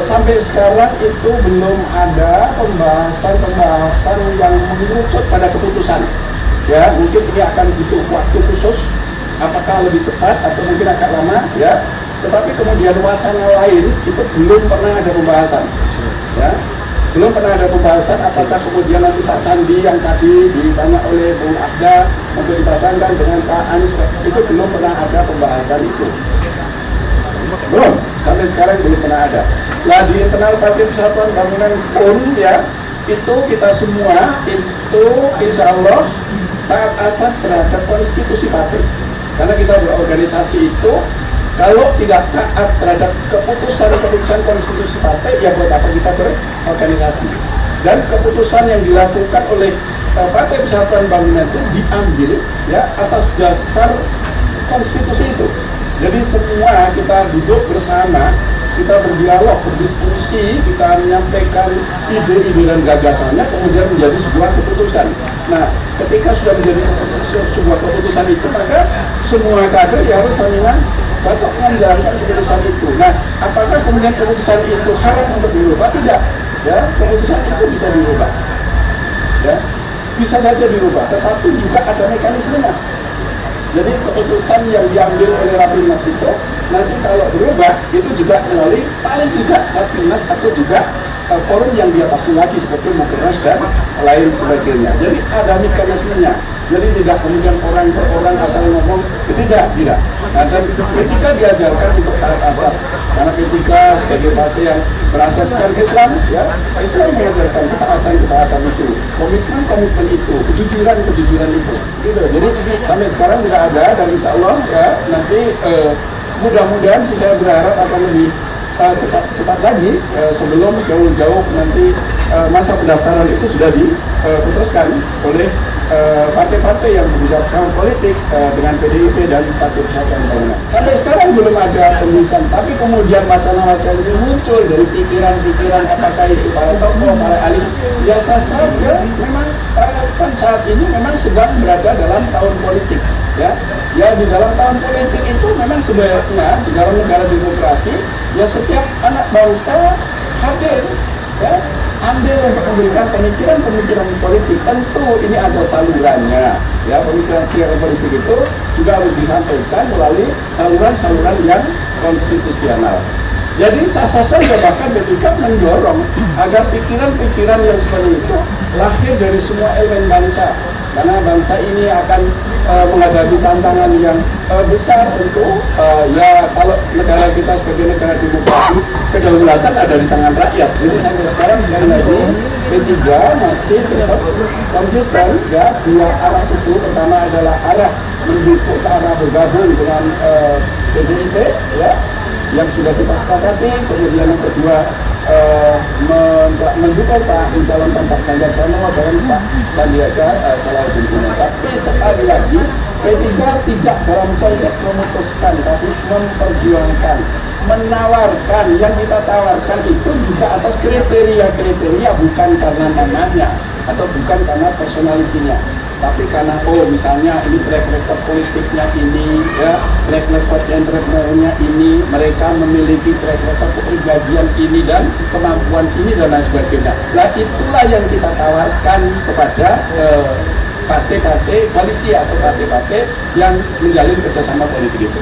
sampai sekarang itu belum ada pembahasan yang mengerucut pada keputusan. Ya, mungkin ini akan butuh waktu khusus, apakah lebih cepat atau mungkin agak lama, ya. Tetapi kemudian wacana lain itu belum pernah ada pembahasan, ya. Belum pernah ada pembahasan apakah kemudian nanti Pak Sandi yang tadi ditanya oleh Bung Ahda untuk dipasangkan dengan Pak Anies, itu belum pernah ada pembahasan itu. Belum, sampai sekarang belum pernah ada. Nah, di internal Partai Persatuan Bangunan pun, ya, itu kita semua itu insya Allah taat asas terhadap konstitusi partai. Karena kita berorganisasi itu kalau tidak taat terhadap keputusan konstitusi partai, ya buat apa kita berorganisasi? Dan keputusan yang dilakukan oleh Partai Persatuan Bangunan itu diambil, ya, atas dasar konstitusi itu. Jadi semua kita duduk bersama, kita berdialog, berdiskusi, kita menyampaikan ide-ide dan gagasannya, kemudian menjadi sebuah keputusan. Nah, ketika sudah menjadi sebuah keputusan itu, maka semua kader ya harus salinan batuk menjalankan keputusan itu. Nah, apakah kemudian keputusan itu haram untuk dirubah? Tidak. Ya, keputusan itu bisa dirubah. Ya, bisa saja dirubah, tetapi juga ada mekanismenya. Jadi keputusan yang diambil oleh Rapimnas itu nanti kalau berubah itu juga melalui paling tidak Rapimnas atau juga forum yang di atasnya lagi seperti Mukernas dan lain sebagainya. Jadi ada mekanismenya. Jadi tidak kemudian orang per orang asal ngomong, tidak. Nah, dan P3 diajarkan untuk taat asas. Karena P3 sebagai partai yang berasaskan Islam, ya, Islam mengajarkan ketaatan itu, komitmen itu, kejujuran itu. Gitu. Jadi sampai sekarang tidak ada, dan insya Allah, ya, nanti mudah-mudahan sih saya berharap akan lebih cepat lagi sebelum jauh-jauh nanti masa pendaftaran itu sudah diputuskan oleh partai-partai yang berbicara politik dengan PDIP dan Partai Persatuan Bangunan. Sampai sekarang belum ada pembicaraan, tapi kemudian wacana-wacana ini muncul dari pikiran-pikiran apakah itu para tokoh, para alim. Biasa saja, memang kan saat ini memang sedang berada dalam tahun politik, ya. Ya, di dalam tahun politik itu memang sebaiknya di dalam negara demokrasi, ya, setiap anak bangsa hadir, ya, ambil untuk memberikan pemikiran politik. Tentu ini ada salurannya, ya, pemikiran politik itu juga harus disampaikan melalui saluran-saluran yang konstitusional. Jadi sah-sah saja, bahkan ketika mendorong agar pikiran-pikiran yang seperti itu lahir dari semua elemen bangsa, karena bangsa ini akan menghadapi tantangan yang besar tentu. Ya, kalau negara kita sebagai negara demokrasi, kedaulatan ada di tangan rakyat. Jadi sampai sekarang sekali lagi P3 masih tetap konsisten, ya, dua arah itu. Pertama adalah arah mendukung ke arah bergabung dengan PDIP, ya, yang sudah kita sepakati. Kemudian yang kedua mendukung Pak mencalonkan Pak Ganjar Pranowo dan Pak Sandiaga Salahuddin Uno. Tapi sekali lagi P3 tidak dalam konteks memutuskan, tapi memperjuangkan, menawarkan. Yang kita tawarkan itu juga atas kriteria, bukan karena namanya atau bukan karena personalitinya, tapi karena misalnya ini track record politiknya ini, ya, track record entrepreneurnya ini, mereka memiliki track record kepribadian ini dan kemampuan ini dan lain sebagainya. Nah, itulah yang kita tawarkan kepada partai-partai koalisi atau partai-partai yang menjalin kerjasama politik itu.